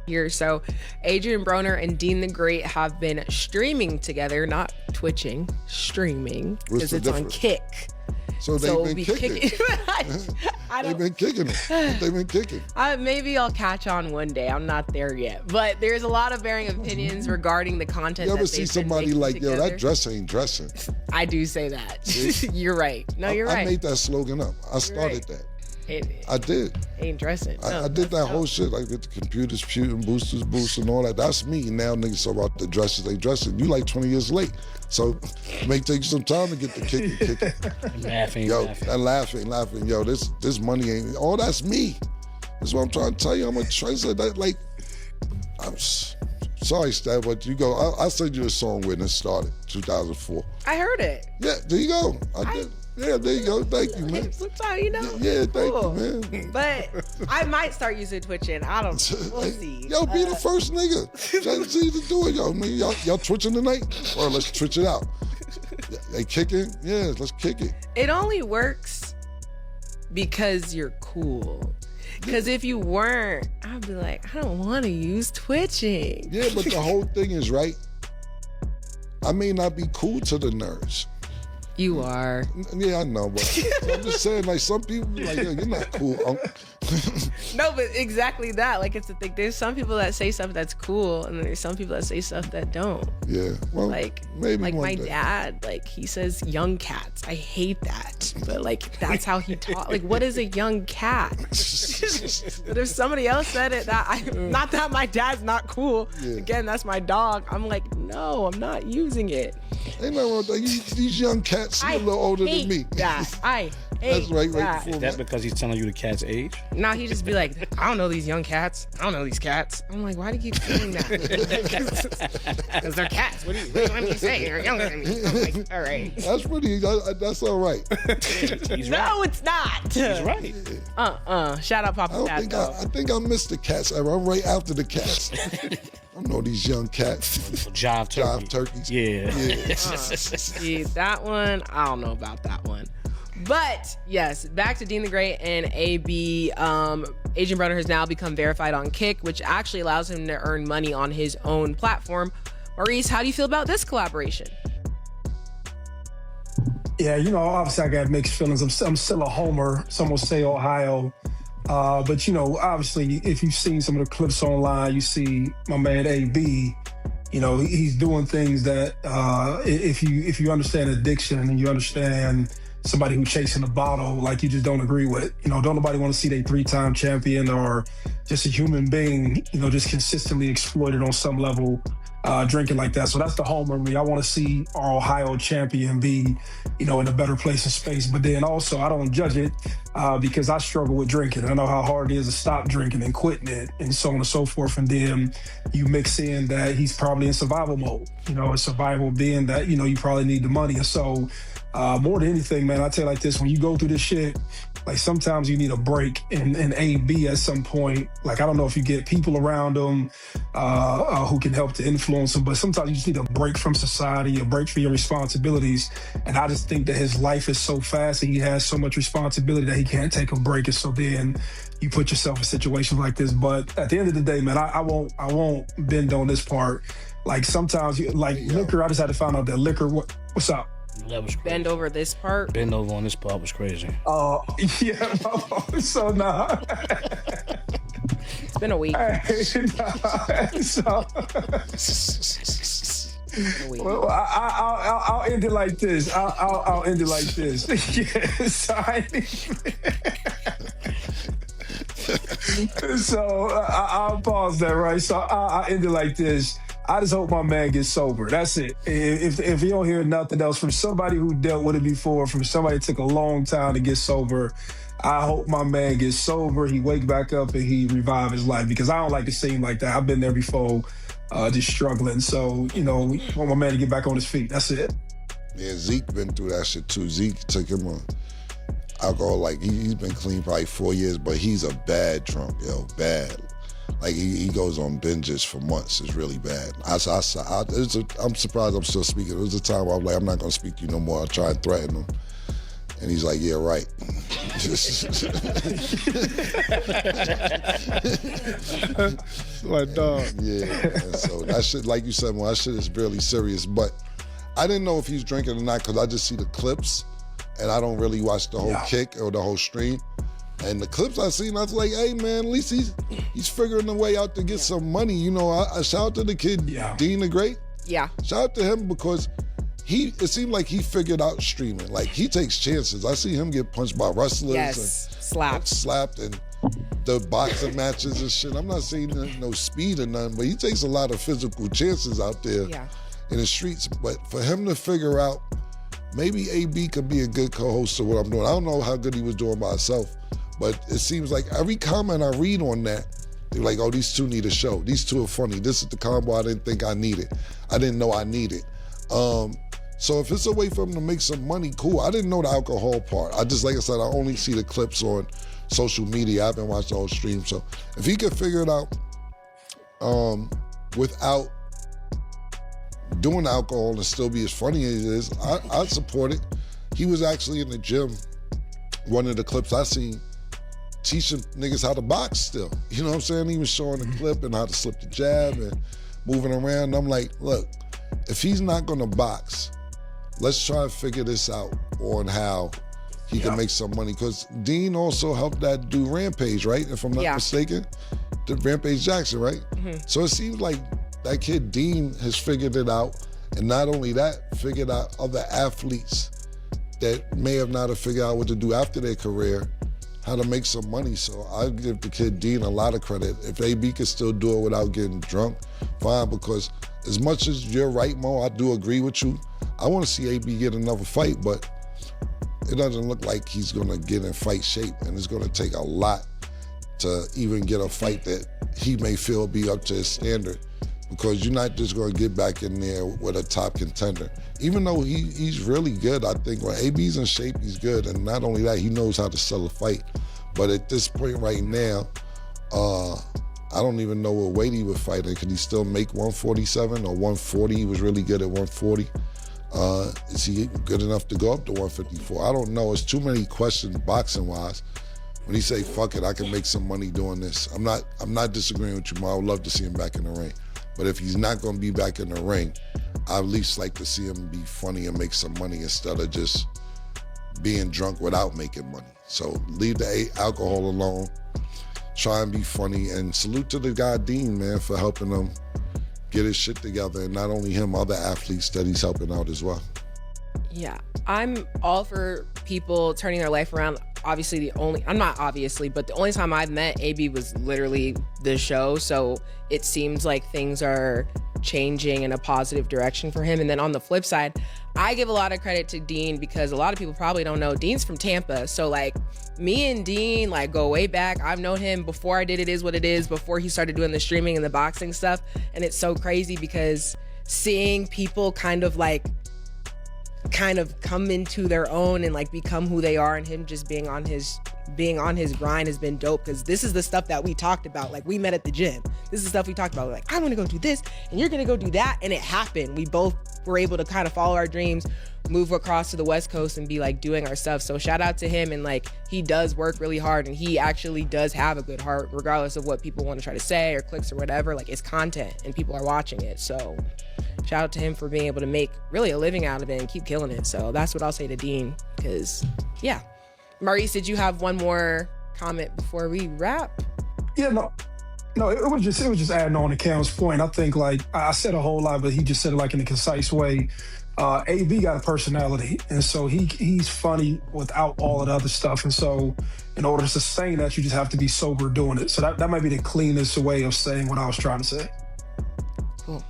here. So Adrien Broner and Dean the Great have been streaming together, not twitching, streaming, because it's on Kick. So they've been kicking. They've been kicking it. They've been kicking. Maybe I'll catch on one day. I'm not there yet. But there's a lot of varying opinions regarding the content. You ever see somebody like, together. yo, that dress ain't dressing? I do say that. You're right. No, you're right. I made that slogan up. I started that. I did. Ain't dressing. No, I did that whole shit, like with the computers shooting, boosters, boosts, and all that. That's me. Now niggas talk about the dresses they dressing. You like 20 years late. So it may take some time to get the kicking. Laughing. Laughing. Yo, this money ain't, oh, that's me. That's what I'm trying to tell you. I'm a tracer. I'm sorry, Stab, but you go. I'll send you a song when it started, 2004. I heard it. Yeah, there you go. I did. Yeah, there you go. Thank you, man. Sometimes, you know. Yeah, thank you, man. But I might start using twitching. I don't know. We'll see. Yo, be the first nigga. Just see to do it, yo. I mean, y'all twitching tonight? Or let's twitch it out. They kicking? Yeah, let's kick it. It only works because you're cool. Because if you weren't, I'd be like, I don't want to use twitching. Yeah, but the whole thing is, right, I may not be cool to the nerds. You are. Yeah, I know, but I'm just saying, like, some people be like, yo, you're not cool. No, but exactly that. Like, it's the thing. There's some people that say stuff that's cool, and then there's some people that say stuff that don't. Yeah, well, like, maybe like my day. dad, like, he says young cats. I hate that. But, like, that's how he talks. Like, what is a young cat? But if somebody else said it, not that my dad's not cool. Yeah. Again, that's my dog. I'm like, no, I'm not using it. Ain't nothing wrong with that. These young cats are a little older than me. I hate that. Is that because he's telling you the cat's age? No, he just be like, I don't know these young cats. I don't know these cats. I'm like, why do you keep saying that? Because they're cats. What do you want me to say? They're younger than me. I'm like, all right. That's all right. He's no, right. it's not. He's right. Shout out Papa Cat, though. I think I missed the cats era. I'm right after the cats. I know these young cats. Jive turkeys. Yeah. See, that one, I don't know about that one. But yes, back to Dean the Great and AB. Adrien Broner has now become verified on Kick, which actually allows him to earn money on his own platform. Maurice, how do you feel about this collaboration? Yeah, you know, obviously I got mixed feelings. I'm still a homer. Some will say Ohio. But, you know, obviously, if you've seen some of the clips online, you see my man AB, you know, he's doing things that if you understand addiction and you understand somebody who's chasing a bottle, like, you just don't agree with. You know, don't nobody want to see they 3-time champion or just a human being, you know, just consistently exploited on some level, drinking like that. So that's the homer in me. I want to see our Ohio champion be, you know, in a better place and space. But then also, I don't judge it because I struggle with drinking. I know how hard it is to stop drinking and quitting it and so on and so forth. And then you mix in that he's probably in survival mode, you know, a survival being that, you know, you probably need the money. And so more than anything, man, I tell you like this, when you go through this shit, like, sometimes you need a break. And AB at some point, like, I don't know if you get people around him who can help to influence him, but sometimes you just need a break from society, a break from your responsibilities. And I just think that his life is so fast and he has so much responsibility that he can't take a break. And so then you put yourself in situations like this. But at the end of the day, man, I won't bend on this part. Like, sometimes, liquor, I just had to find out that liquor, what's up? That was crazy. Bend over this part? Bend over on this part was crazy. Yeah. So, nah. It's been a week. Well, I'll end it like this. I'll end it like this. Yes, So I'll pause that, right? So I'll end it like this. I just hope my man gets sober. That's it. If you don't hear nothing else from somebody who dealt with it before, from somebody who took a long time to get sober, I hope my man gets sober, he wake back up, and he revive his life, because I don't like to see him like that. I've been there before, just struggling. So, you know, I want my man to get back on his feet. That's it. Yeah, Zeke been through that shit too. Zeke took him on alcohol, like, he's been clean probably 4 years, but he's a bad drunk, yo, bad. Like, he goes on binges for months. It's really bad. I'm surprised I'm still speaking. There was a time where I was like, I'm not going to speak to you no more. I try and threaten him. And he's like, yeah, right. Like, dog. Yeah, and so that shit, like you said, that shit is really serious. But I didn't know if he's drinking or not because I just see the clips and I don't really watch the whole kick or the whole stream. And the clips I seen, I was like, hey man, at least he's figuring a way out to get some money. You know, I shout out to the kid, Dean the Great. Yeah. Shout out to him because it seemed like he figured out streaming. Like he takes chances. I see him get punched by wrestlers and slapped and the boxing matches and shit. I'm not saying no speed or nothing, but he takes a lot of physical chances out there in the streets. But for him to figure out, maybe AB could be a good co-host to what I'm doing. I don't know how good he was doing by himself, but it seems like every comment I read on that, they're like, oh, these two need a show. These two are funny. This is the combo I didn't think I needed. I didn't know I needed. So if it's a way for him to make some money, cool. I didn't know the alcohol part. I just, like I said, I only see the clips on social media. I haven't watched the whole stream. So if he could figure it out without doing alcohol and still be as funny as it is, I'd support it. He was actually in the gym, one of the clips I seen, teaching niggas how to box still. You know what I'm saying? He was showing the clip and how to slip the jab and moving around. And I'm like, look, if he's not gonna box, let's try to figure this out on how he can make some money. Because Dean also helped that dude Rampage, right? If I'm not mistaken. The Rampage Jackson, right? So it seems like that kid Dean has figured it out. And not only that, figured out other athletes that may have not have figured out what to do after their career, how to make some money. So I give the kid Dean a lot of credit. If AB can still do it without getting drunk, fine, because as much as you're right, Mo, I do agree with you. I want to see AB get another fight, but it doesn't look like he's gonna get in fight shape, and it's gonna take a lot to even get a fight that he may feel be up to his standard, because you're not just gonna get back in there with a top contender. Even though he's really good, I think when AB's in shape, he's good, and not only that, he knows how to sell a fight. But at this point right now, I don't even know what weight he would fight in. Can he still make 147 or 140? He was really good at 140. Is he good enough to go up to 154? I don't know. It's too many questions boxing-wise. When he say, fuck it, I can make some money doing this. I'm not disagreeing with you, Ma. I would love to see him back in the ring. But if he's not going to be back in the ring, I at least like to see him be funny and make some money instead of just being drunk without making money. So leave the alcohol alone. Try and be funny. And salute to the guy, Dean, man, for helping him get his shit together. And not only him, other athletes that he's helping out as well. Yeah, I'm all for people turning their life around. Obviously, but the only time I've met AB was literally the show. So it seems like things are changing in a positive direction for him. And then on the flip side, I give a lot of credit to Dean because a lot of people probably don't know Dean's from Tampa. So like me and Dean like go way back. I've known him before I did It Is What It Is, before he started doing the streaming and the boxing stuff. And it's so crazy because seeing people kind of come into their own and like become who they are, and him just being on his grind has been dope, because this is the stuff that we talked about. Like, we met at the gym. This is the stuff we talked about. We're like, I want to go do this and you're gonna go do that, and it happened. We both were able to kind of follow our dreams, move across to the West Coast and be like doing our stuff. So shout out to him. And like, he does work really hard, and he actually does have a good heart regardless of what people want to try to say or clicks or whatever. Like, it's content and people are watching it. So shout out to him for being able to make really a living out of it and keep killing it. So that's what I'll say to Dean, because yeah. Maurice, did you have one more comment before we wrap? Yeah, no, it was just adding on to Cam's point. I think like I said a whole lot, but he just said it like in a concise way. AB got a personality, and so he's funny without all of the other stuff. And so in order to sustain that, you just have to be sober doing it. So that might be the cleanest way of saying what I was trying to say. Cool.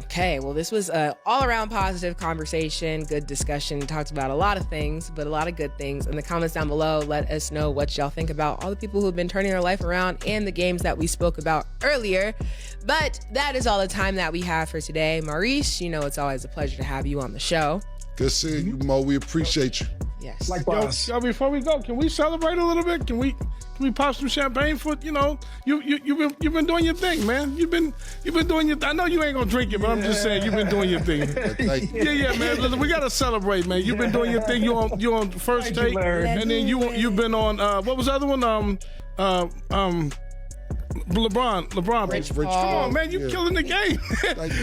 Okay, well, this was an all-around positive conversation, good discussion. Talked about a lot of things, but a lot of good things. In the comments down below, let us know what y'all think about all the people who have been turning their life around and the games that we spoke about earlier. But that is all the time that we have for today. Maurice, you know it's always a pleasure to have you on the show. Good seeing you, Mo. We appreciate you. Yes. Likewise. Yo, before we go, can we celebrate a little bit? Can we we pop some champagne for, you know, you've been doing your thing, man. You've been doing your. I know you ain't gonna drink it, but I'm just saying you've been doing your thing. Yeah, man. Listen, we gotta celebrate, man. You've been doing your thing. You on First Take, and then you've been on what was the other one? LeBron. Rich Come on, man, you killing the game.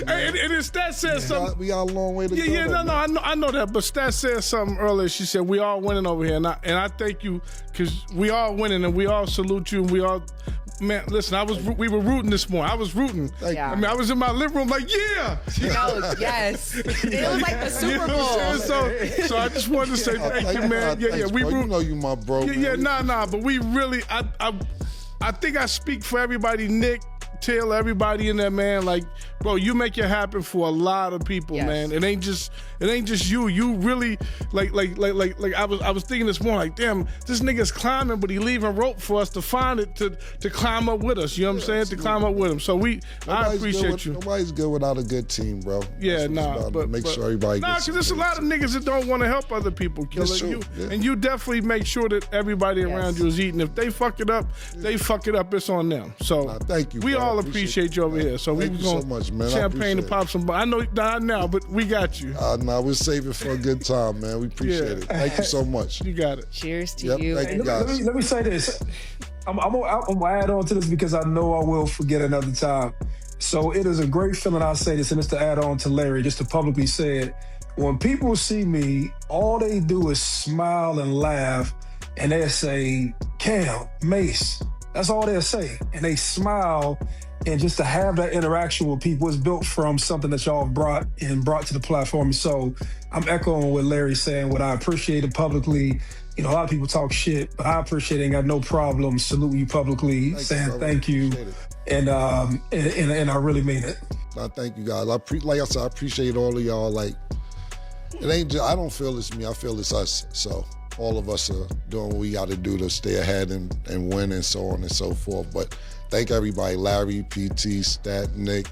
And his stat said something. We got a long way to go. Yeah, no, I know that. But Stat said something earlier. She said we all winning over here, and I thank you because we all winning, and we all salute you, and we all. Man, listen, we were rooting this morning. I was rooting. Yeah. I mean, I was in my living room like, yeah. No, yes. It was like the Super Bowl. So I just wanted to say thank you, man. Yeah, we root. root. You know you my bro. Yeah, nah. But we really, I think I speak for everybody, Nick, Till, everybody in there, man. Like, bro, you make it happen for a lot of people, man. It ain't just you. You really like I was thinking this morning, like, damn, this nigga's climbing, but he leaving rope for us to find it to climb up with us. You know what I'm saying? To climb up with him. So I appreciate you. Nobody's good without a good team, bro. Yeah, but make sure everybody. Nah, because there's a lot of niggas that don't want to help other people, Killer. And you definitely make sure that everybody around you is eating. If they fuck it up, It's on them. So thank you. We bro. all appreciate you over here. So we thank you gonna so much, man. champagne to pop some. I know not now, but we got you. Nah, we're saving for a good time, man. We appreciate it. Thank you so much. You got it. Cheers to you. Thank you, guys. Let me say this. I'm gonna add on to this because I know I will forget another time. So it is a great feeling. I say this, and it's to add on to Larry, just to publicly say it. When people see me, all they do is smile and laugh, and they say, "Cam, Mace." That's all they'll say, and they smile. And just to have that interaction with people is built from something that y'all brought to the platform. So I'm echoing what Larry's saying. What I appreciate it publicly. You know, a lot of people talk shit, but I appreciate it. Ain't got no problem saluting you publicly, saying thank you, and I really mean it. I thank you guys. Like I said, I appreciate all of y'all. Like, it ain't just, I don't feel it's me. I feel it's us. So all of us are doing what we got to do to stay ahead and win and so on and so forth. But thank everybody, Larry, PT, Stat, Nick,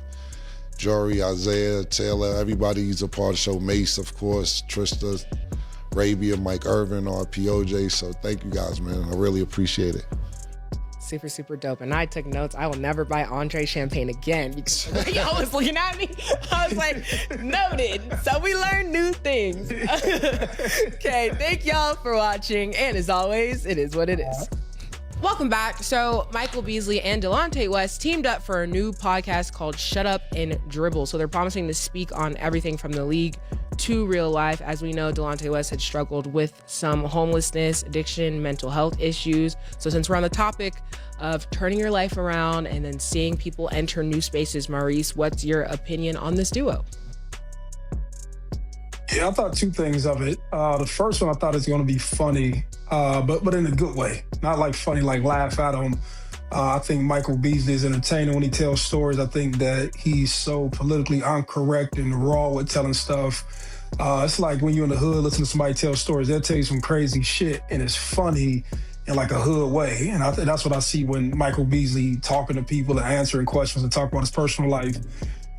Jory, Isaiah, Taylor, everybody who's a part of the show. Mace, of course, Trista, Rabia, Mike Irvin, RPOJ. So thank you guys, man. I really appreciate it. Super, super dope. And I took notes. I will never buy Andre champagne again because y'all was looking at me. I was like, noted. So we learned new things. Okay, thank y'all for watching. And as always, it is what it is. Welcome back. So Michael Beasley and Delonte West teamed up for a new podcast called Shut Up and Dribble. So they're promising to speak on everything from the league to real life. As we know, Delonte West had struggled with some homelessness, addiction, mental health issues. So since we're on the topic of turning your life around and then seeing people enter new spaces, Maurice, what's your opinion on this duo? Yeah, I thought two things of it. The first one I thought is going to be funny, but in a good way. Not like funny, like laugh at them. I think Michael Beasley is entertaining when he tells stories. I think that he's so politically incorrect and raw with telling stuff. It's like when you're in the hood, listen to somebody tell stories. They'll tell you some crazy shit, and it's funny in like a hood way. And I think that's what I see when Michael Beasley talking to people and answering questions and talking about his personal life.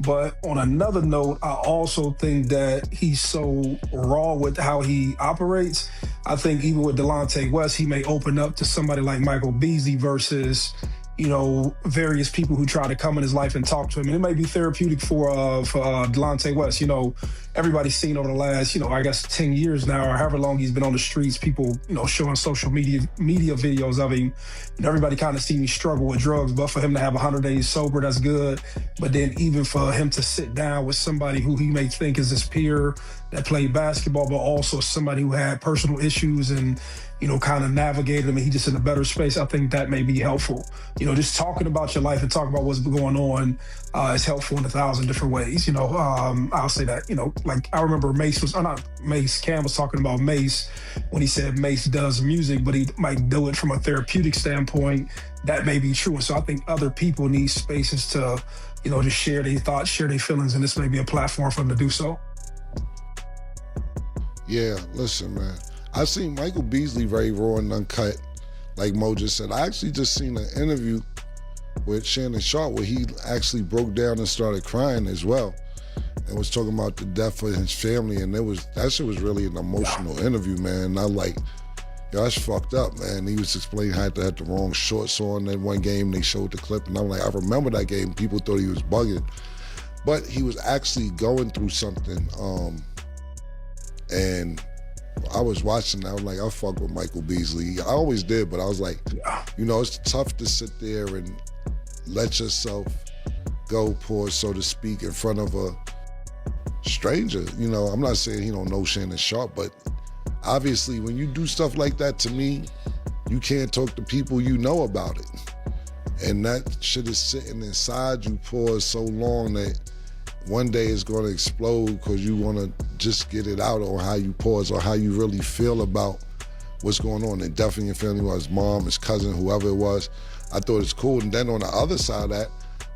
But on another note, I also think that he's so raw with how he operates. I think even with Delonte West, he may open up to somebody like Michael Beasley versus, you know, various people who try to come in his life and talk to him. And it may be therapeutic for Delonte West. You know, everybody's seen over the last, you know, I guess 10 years now, or however long he's been on the streets, people, you know, showing social media videos of him. And everybody kind of see me struggle with drugs, but for him to have 100 days sober, that's good. But then even for him to sit down with somebody who he may think is his peer that played basketball, but also somebody who had personal issues and, you know, kind of navigated them and he just in a better space, I think that may be helpful. You know, just talking about your life and talking about what's going on is helpful in 1,000 different ways. You know, I'll say that, you know, like I remember Cam was talking about Mace when he said Mace does music, but he might do it from a therapeutic standpoint. That may be true. And so I think other people need spaces to, you know, just share their thoughts, share their feelings, and this may be a platform for them to do so. Yeah, listen, man. I've seen Michael Beasley very raw and uncut, like Mo just said. I actually just seen an interview with Shannon Sharp where he actually broke down and started crying as well and was talking about the death of his family. And that shit was really an emotional interview, man. And I like, yo, that's fucked up, man. He was explaining how to have the wrong shorts on. That one game they showed the clip, and I'm like, I remember that game. People thought he was bugging, but he was actually going through something. And I was watching. I was like, I fuck with Michael Beasley. I always did, but I was like, you know, it's tough to sit there and let yourself go, pause, so to speak, in front of a stranger. You know, I'm not saying he don't know Shannon Sharp, but obviously when you do stuff like that to me, you can't talk to people you know about it. And that shit is sitting inside you for so long that one day it's gonna explode because you wanna just get it out on how you pause or how you really feel about what's going on. And definitely your family was mom, his cousin, whoever it was. I thought it's cool. And then on the other side of that,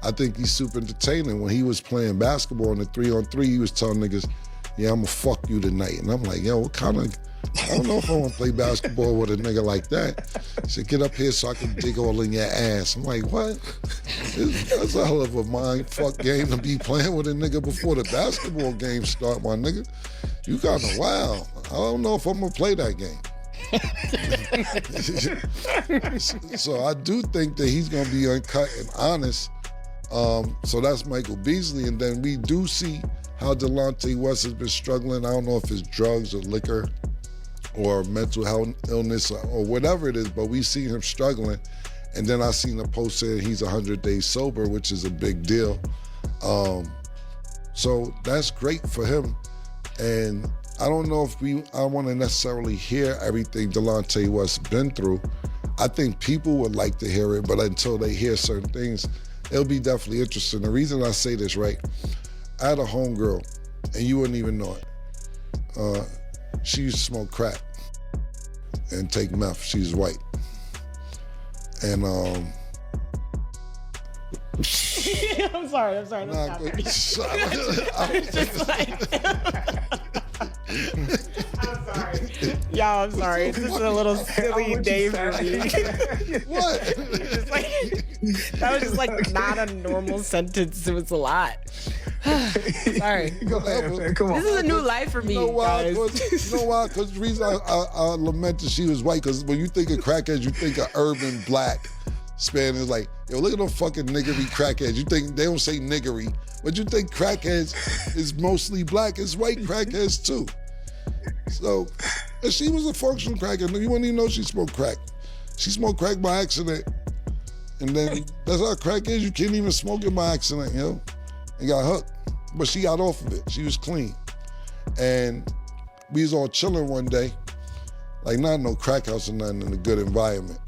I think he's super entertaining. When he was playing basketball in the 3-on-3, he was telling niggas, yeah, I'm gonna fuck you tonight. And I'm like, yo, what kind of, I don't know if I wanna play basketball with a nigga like that. He said, get up here so I can dig all in your ass. I'm like, what? That's a hell of a mind fuck game to be playing with a nigga before the basketball game start, my nigga. You kind of wild. I don't know if I'm gonna play that game. So I do think that he's gonna be uncut and honest. So that's Michael Beasley. And then we do see how Delonte West has been struggling. I don't know if it's drugs or liquor or mental health illness or whatever it is, but we see him struggling. And then I seen a post saying he's 100 days sober, which is a big deal. So that's great for him. And I don't know if I want to necessarily hear everything Delonte West been through. I think people would like to hear it, but until they hear certain things, it'll be definitely interesting. The reason I say this, right? I had a homegirl, and you wouldn't even know it. She used to smoke crack and take meth. She's white. And I'm sorry. That's I'm sorry. Y'all, I'm sorry. It's just a little silly day for me. What? That was just like not a normal sentence. It was a lot. Sorry. Go ahead, man. Come on. This is a new life for me, You know why? guys. You know why? Because the reason I lamented she was white, because when you think of crackheads, you think of urban black Spanish. Like, yo, look at them fucking niggery crackheads. You think they don't say niggery, but you think crackheads is mostly black. It's white crackheads too. So, if she was a functional crackhead, you wouldn't even know she smoked crack. She smoked crack by accident. And then that's how crack is. You can't even smoke it by accident, you know? And got hooked. But she got off of it. She was clean. And we was all chilling one day. Like, not no crack house or nothing, in a good environment.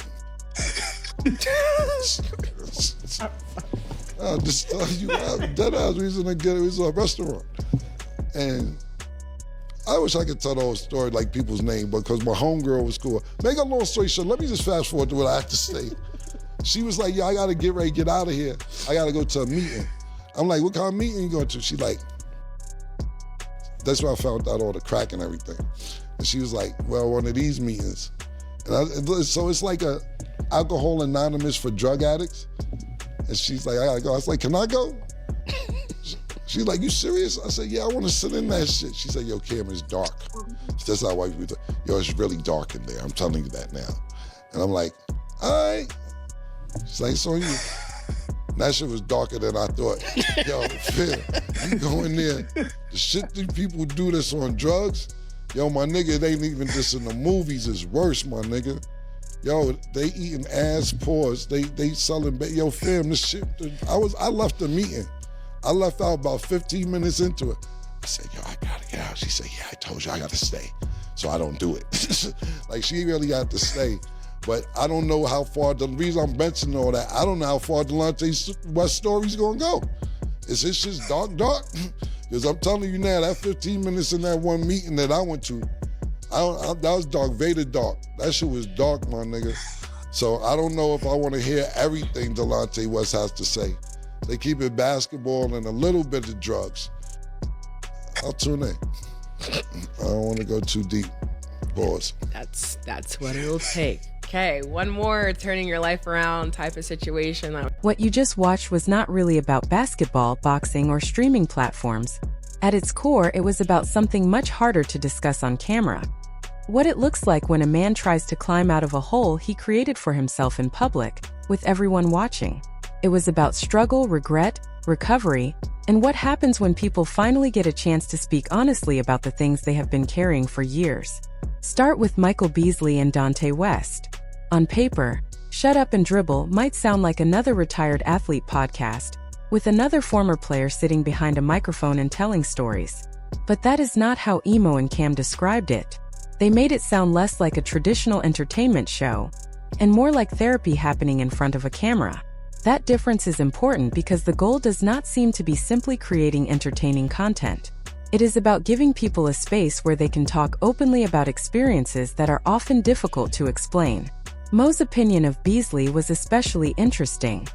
I'll just tell you, dead ass, we was a restaurant. And I wish I could tell the whole story, like people's name, because my homegirl was cool. Make a long story short, let me just fast forward to what I have to say. She was like, yo, I gotta get ready, get out of here. I gotta go to a meeting. I'm like, what kind of meeting you going to? She like, that's where I found out all the crack and everything. And she was like, well, one of these meetings. And so it's like a Alcohol Anonymous for drug addicts. And she's like, I gotta go. I was like, can I go? She's like, you serious? I said, yeah, I want to sit in that shit. She said, yo, Cam, it's dark. That's how white people do. Yo, it's really dark in there. I'm telling you that now. And I'm like, all right. She's like, it's on you. And that shit was darker than I thought. Yo, Phil, you go in there, the shit these people do that's on drugs, yo, my nigga, it ain't even just in the movies, it's worse, my nigga. Yo, they eating ass paws, they selling, yo, fam, this shit, I left the meeting. I left out about 15 minutes into it. I said, yo, I gotta get out. She said, yeah, I told you I gotta stay, so I don't do it. Like, she really had to stay. But I don't know how far, the reason I'm mentioning all that, I don't know how far Delonte West story's gonna go. Is this just dark? Because I'm telling you now, that 15 minutes in that one meeting that I went to, that was Dark Vader dark. That shit was dark, my nigga. So I don't know if I want to hear everything Delonte West has to say. They keep it basketball and a little bit of drugs. I'll tune in. I don't want to go too deep. Pause. That's what it'll take. Okay, one more turning your life around type of situation. What you just watched was not really about basketball, boxing, or streaming platforms. At its core, it was about something much harder to discuss on camera. What it looks like when a man tries to climb out of a hole he created for himself in public, with everyone watching. It was about struggle, regret, recovery, and what happens when people finally get a chance to speak honestly about the things they have been carrying for years. Start with Michael Beasley and Dante West. On paper, Shut Up and Dribble might sound like another retired athlete podcast, with another former player sitting behind a microphone and telling stories. But that is not how Emo and Cam described it. They made it sound less like a traditional entertainment show, and more like therapy happening in front of a camera. That difference is important because the goal does not seem to be simply creating entertaining content. It is about giving people a space where they can talk openly about experiences that are often difficult to explain. Mo's opinion of Beasley was especially interesting.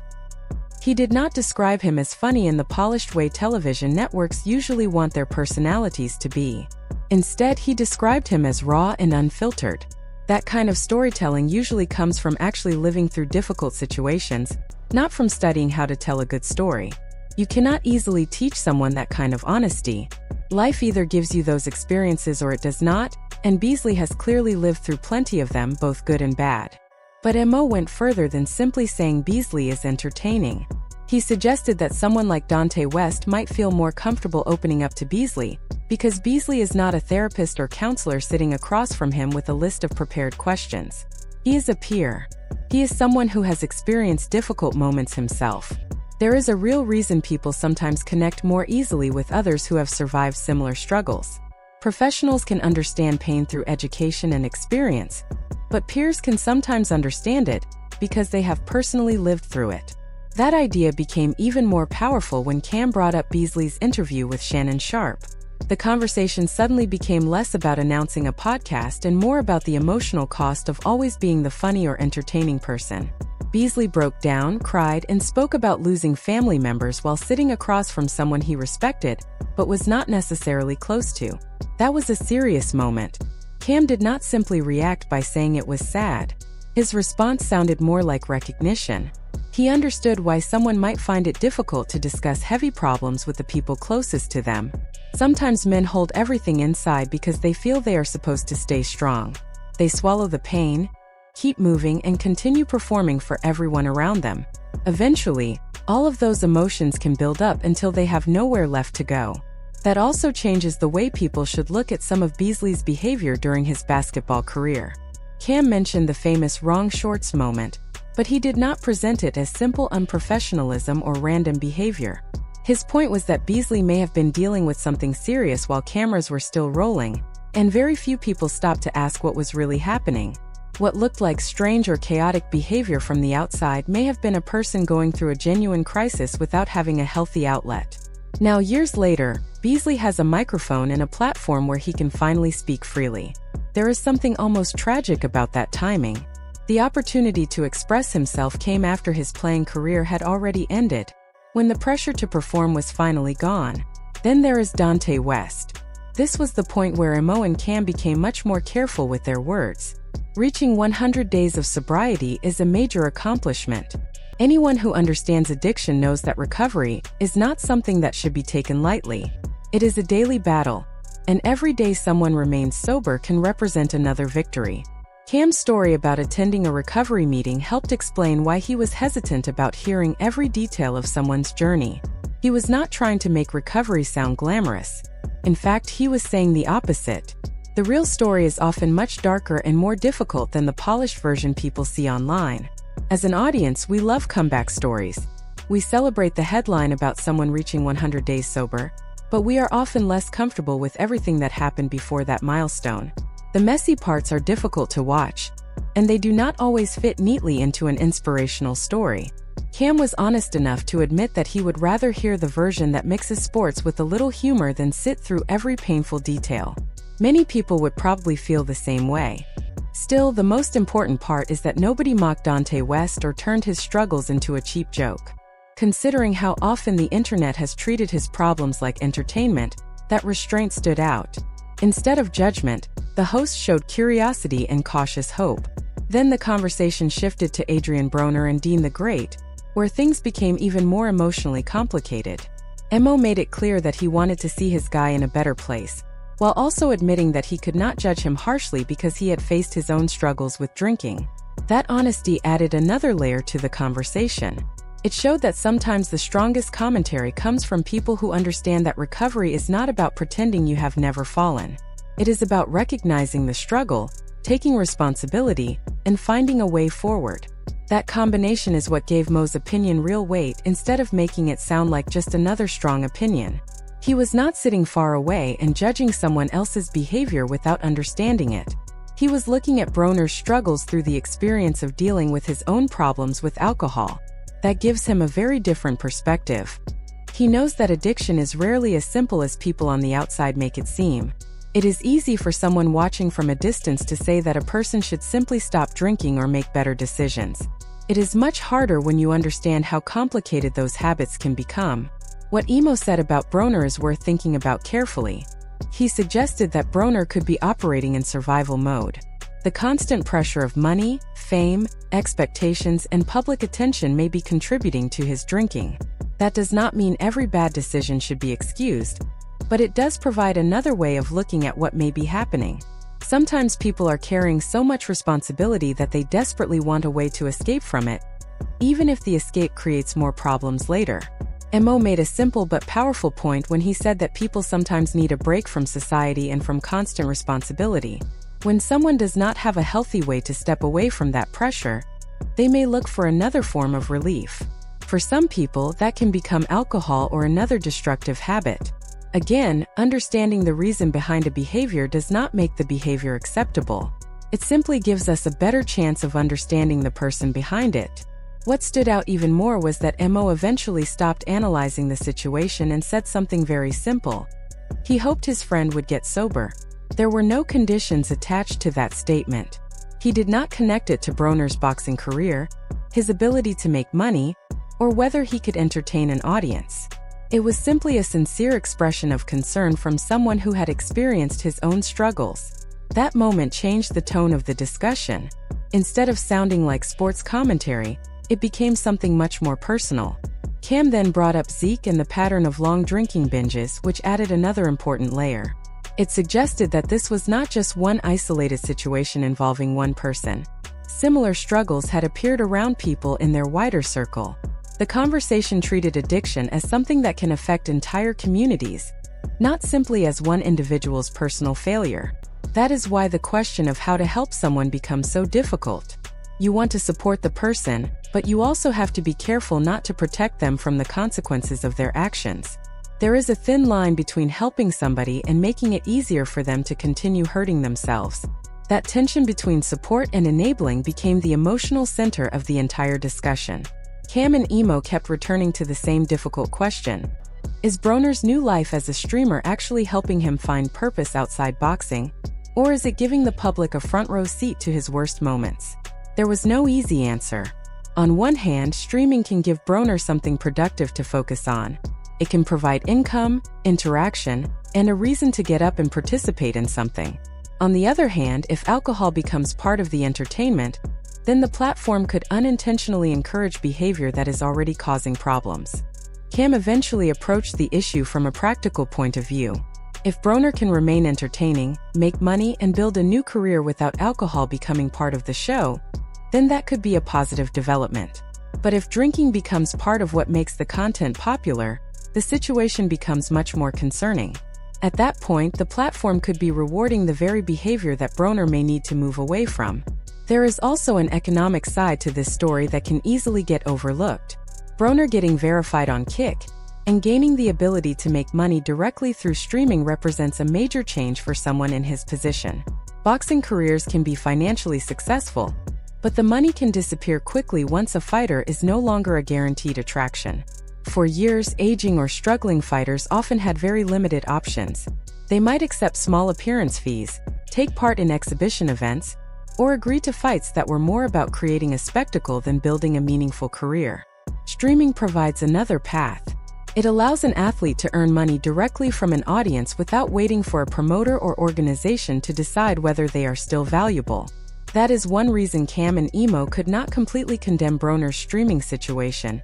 He did not describe him as funny in the polished way television networks usually want their personalities to be. Instead, he described him as raw and unfiltered. That kind of storytelling usually comes from actually living through difficult situations, not from studying how to tell a good story. You cannot easily teach someone that kind of honesty. Life either gives you those experiences or it does not, and Beasley has clearly lived through plenty of them, both good and bad. But Mo went further than simply saying Beasley is entertaining. He suggested that someone like Dante West might feel more comfortable opening up to Beasley, because Beasley is not a therapist or counselor sitting across from him with a list of prepared questions. He is a peer. He is someone who has experienced difficult moments himself. There is a real reason people sometimes connect more easily with others who have survived similar struggles. Professionals can understand pain through education and experience, but peers can sometimes understand it because they have personally lived through it. That idea became even more powerful when Cam brought up Beasley's interview with Shannon Sharpe. The conversation suddenly became less about announcing a podcast and more about the emotional cost of always being the funny or entertaining person. Beasley broke down, cried, and spoke about losing family members while sitting across from someone he respected, but was not necessarily close to. That was a serious moment. Cam did not simply react by saying it was sad. His response sounded more like recognition. He understood why someone might find it difficult to discuss heavy problems with the people closest to them. Sometimes men hold everything inside because they feel they are supposed to stay strong. They swallow the pain, keep moving, and continue performing for everyone around them. Eventually, all of those emotions can build up until they have nowhere left to go. That also changes the way people should look at some of Beasley's behavior during his basketball career. Cam mentioned the famous wrong shorts moment, but he did not present it as simple unprofessionalism or random behavior. His point was that Beasley may have been dealing with something serious while cameras were still rolling, and very few people stopped to ask what was really happening. What looked like strange or chaotic behavior from the outside may have been a person going through a genuine crisis without having a healthy outlet. Now, years later, Beasley has a microphone and a platform where he can finally speak freely. There is something almost tragic about that timing. The opportunity to express himself came after his playing career had already ended, when the pressure to perform was finally gone. Then there is Dante West. This was the point where Mo and Cam became much more careful with their words. Reaching 100 days of sobriety is a major accomplishment. Anyone who understands addiction knows that recovery is not something that should be taken lightly. It is a daily battle, and every day someone remains sober can represent another victory. Cam's story about attending a recovery meeting helped explain why he was hesitant about hearing every detail of someone's journey. He was not trying to make recovery sound glamorous. In fact, he was saying the opposite. The real story is often much darker and more difficult than the polished version people see online. As an audience, we love comeback stories. We celebrate the headline about someone reaching 100 days sober, but we are often less comfortable with everything that happened before that milestone. The messy parts are difficult to watch, and they do not always fit neatly into an inspirational story. Cam was honest enough to admit that he would rather hear the version that mixes sports with a little humor than sit through every painful detail. Many people would probably feel the same way. Still, the most important part is that nobody mocked Dante West or turned his struggles into a cheap joke. Considering how often the internet has treated his problems like entertainment, that restraint stood out. Instead of judgment, the host showed curiosity and cautious hope. Then the conversation shifted to Adrien Broner and Dean the Great, where things became even more emotionally complicated. Mo made it clear that he wanted to see his guy in a better place, while also admitting that he could not judge him harshly because he had faced his own struggles with drinking. That honesty added another layer to the conversation. It showed that sometimes the strongest commentary comes from people who understand that recovery is not about pretending you have never fallen. It is about recognizing the struggle, taking responsibility, and finding a way forward. That combination is what gave Mo's opinion real weight instead of making it sound like just another strong opinion. He was not sitting far away and judging someone else's behavior without understanding it. He was looking at Broner's struggles through the experience of dealing with his own problems with alcohol. That gives him a very different perspective. He knows that addiction is rarely as simple as people on the outside make it seem. It is easy for someone watching from a distance to say that a person should simply stop drinking or make better decisions. It is much harder when you understand how complicated those habits can become. What Emo said about Broner is worth thinking about carefully. He suggested that Broner could be operating in survival mode. The constant pressure of money, fame, expectations, and public attention may be contributing to his drinking. That does not mean every bad decision should be excused, but it does provide another way of looking at what may be happening. Sometimes people are carrying so much responsibility that they desperately want a way to escape from it, even if the escape creates more problems later. Mo made a simple but powerful point when he said that people sometimes need a break from society and from constant responsibility. When someone does not have a healthy way to step away from that pressure, they may look for another form of relief. For some people, that can become alcohol or another destructive habit. Again, understanding the reason behind a behavior does not make the behavior acceptable. It simply gives us a better chance of understanding the person behind it. What stood out even more was that Mo eventually stopped analyzing the situation and said something very simple. He hoped his friend would get sober. There were no conditions attached to that statement. He did not connect it to Broner's boxing career, his ability to make money, or whether he could entertain an audience. It was simply a sincere expression of concern from someone who had experienced his own struggles. That moment changed the tone of the discussion. Instead of sounding like sports commentary, it became something much more personal. Cam then brought up Zeke and the pattern of long drinking binges, which added another important layer. It suggested that this was not just one isolated situation involving one person. Similar struggles had appeared around people in their wider circle. The conversation treated addiction as something that can affect entire communities, not simply as one individual's personal failure. That is why the question of how to help someone becomes so difficult. You want to support the person, but you also have to be careful not to protect them from the consequences of their actions. There is a thin line between helping somebody and making it easier for them to continue hurting themselves. That tension between support and enabling became the emotional center of the entire discussion. Cam and Emo kept returning to the same difficult question. Is Broner's new life as a streamer actually helping him find purpose outside boxing, or is it giving the public a front row seat to his worst moments? There was no easy answer. On one hand, streaming can give Broner something productive to focus on. It can provide income, interaction, and a reason to get up and participate in something. On the other hand, if alcohol becomes part of the entertainment, then the platform could unintentionally encourage behavior that is already causing problems. Cam eventually approached the issue from a practical point of view. If Broner can remain entertaining, make money, and build a new career without alcohol becoming part of the show, then that could be a positive development. But if drinking becomes part of what makes the content popular, the situation becomes much more concerning. At that point, the platform could be rewarding the very behavior that Broner may need to move away from. There is also an economic side to this story that can easily get overlooked. Broner getting verified on Kick and gaining the ability to make money directly through streaming represents a major change for someone in his position. Boxing careers can be financially successful, but the money can disappear quickly once a fighter is no longer a guaranteed attraction. For years, aging or struggling fighters often had very limited options. They might accept small appearance fees, take part in exhibition events, or agree to fights that were more about creating a spectacle than building a meaningful career. Streaming provides another path. It allows an athlete to earn money directly from an audience without waiting for a promoter or organization to decide whether they are still valuable. That is one reason Cam and Emo could not completely condemn Broner's streaming situation,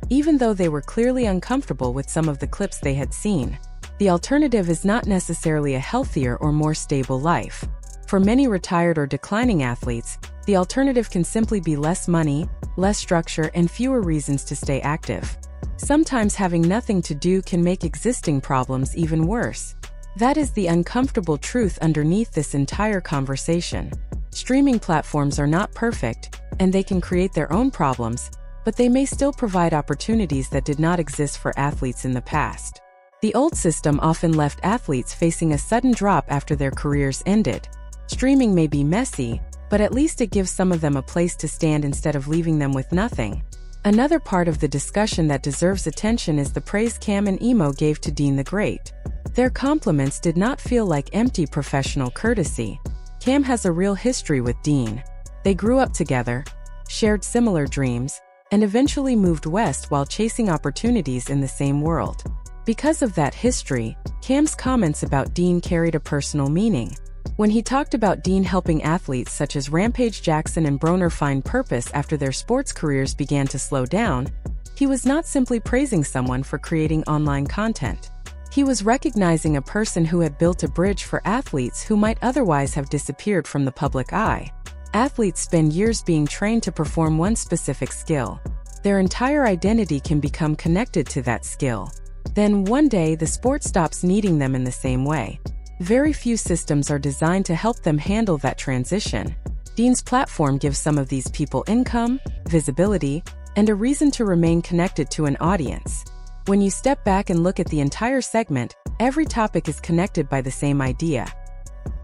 even though they were clearly uncomfortable with some of the clips they had seen. the alternative is not necessarily a healthier or more stable life. For many retired or declining athletes, the alternative can simply be less money, less structure, and fewer reasons to stay active. Sometimes having nothing to do can make existing problems even worse. That is the uncomfortable truth underneath this entire conversation. Streaming platforms are not perfect, and they can create their own problems, but they may still provide opportunities that did not exist for athletes in the past. The old system often left athletes facing a sudden drop after their careers ended. Streaming may be messy, but at least it gives some of them a place to stand instead of leaving them with nothing. Another part of the discussion that deserves attention is the praise Cam and Emo gave to Dean the Great. Their compliments did not feel like empty professional courtesy. Cam has a real history with Dean. They grew up together, shared similar dreams, and eventually moved west while chasing opportunities in the same world. Because of that history, Cam's comments about Dean carried a personal meaning. When he talked about Dean helping athletes such as Rampage Jackson and Broner find purpose after their sports careers began to slow down, he was not simply praising someone for creating online content. He was recognizing a person who had built a bridge for athletes who might otherwise have disappeared from the public eye. Athletes spend years being trained to perform one specific skill. Their entire identity can become connected to that skill. Then one day the sport stops needing them in the same way. Very few systems are designed to help them handle that transition. Dean's platform gives some of these people income, visibility, and a reason to remain connected to an audience. When you step back and look at the entire segment, every topic is connected by the same idea.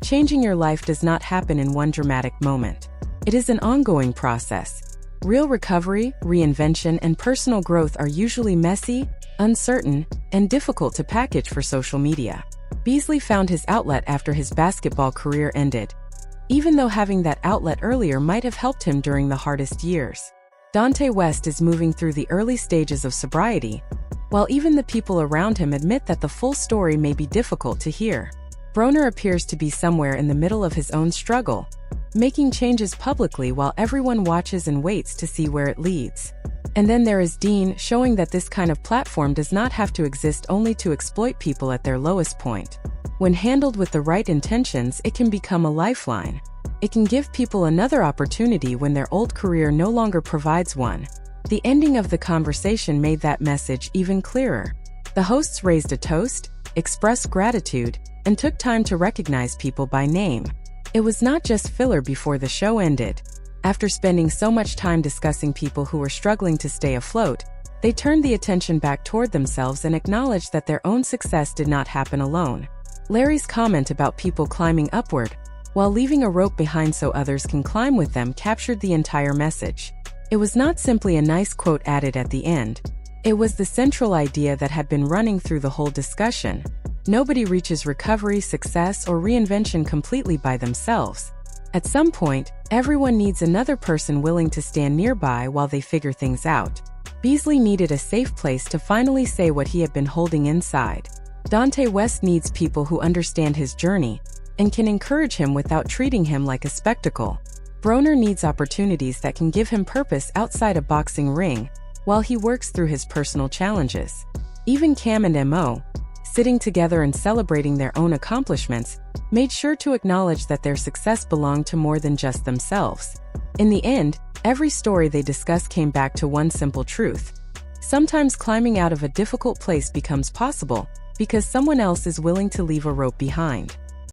Changing your life does not happen in one dramatic moment. It is an ongoing process. Real recovery, reinvention, and personal growth are usually messy, uncertain, and difficult to package for social media. Beasley found his outlet after his basketball career ended, even though having that outlet earlier might have helped him during the hardest years. Dante West is moving through the early stages of sobriety, while even the people around him admit that the full story may be difficult to hear. Broner appears to be somewhere in the middle of his own struggle, making changes publicly while everyone watches and waits to see where it leads. And then there is Dean, showing that this kind of platform does not have to exist only to exploit people at their lowest point. When handled with the right intentions, it can become a lifeline. It can give people another opportunity when their old career no longer provides one. The ending of the conversation made that message even clearer. The hosts raised a toast, expressed gratitude, and took time to recognize people by name. It was not just filler before the show ended. After spending so much time discussing people who were struggling to stay afloat, they turned the attention back toward themselves and acknowledged that their own success did not happen alone. Larry's comment about people climbing upward, while leaving a rope behind so others can climb with them, captured the entire message. It was not simply a nice quote added at the end. It was the central idea that had been running through the whole discussion. Nobody reaches recovery, success, or reinvention completely by themselves. At some point, everyone needs another person willing to stand nearby while they figure things out. Beasley needed a safe place to finally say what he had been holding inside. Dante West needs people who understand his journey and can encourage him without treating him like a spectacle. Broner needs opportunities that can give him purpose outside a boxing ring while he works through his personal challenges. Even Cam and Mo, sitting together and celebrating their own accomplishments, made sure to acknowledge that their success belonged to more than just themselves. In the end, every story they discussed came back to one simple truth. Sometimes climbing out of a difficult place becomes possible because someone else is willing to leave a rope behind.